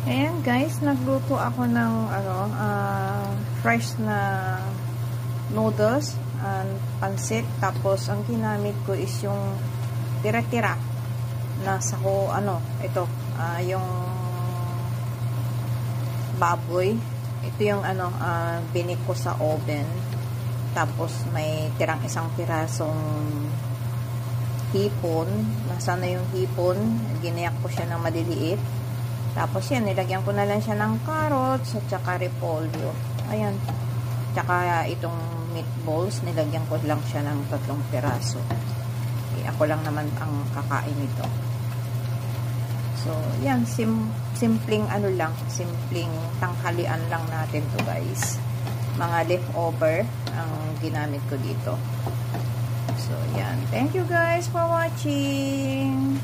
Ayan guys, nagluto ako ng fresh na noodles and pansit. Tapos ang ginamit ko is yung tira-tira na sako, yung baboy. Ito yung binik ko sa oven. Tapos may tirang isang pirasong hipon. Nasaan na yung hipon? Ginayak ko siya ng maliliit. Tapos yan, nilagyan ko na lang siya ng carrots at saka repolyo. Ayan. Tsaka itong meatballs, nilagyan ko lang siya ng 3 piraso. Ako lang naman ang kakain nito. So, yan. Simpleng simpleng tanghalian lang natin to guys. Mga leftover ang ginamit ko dito. So, yan. Thank you guys for watching.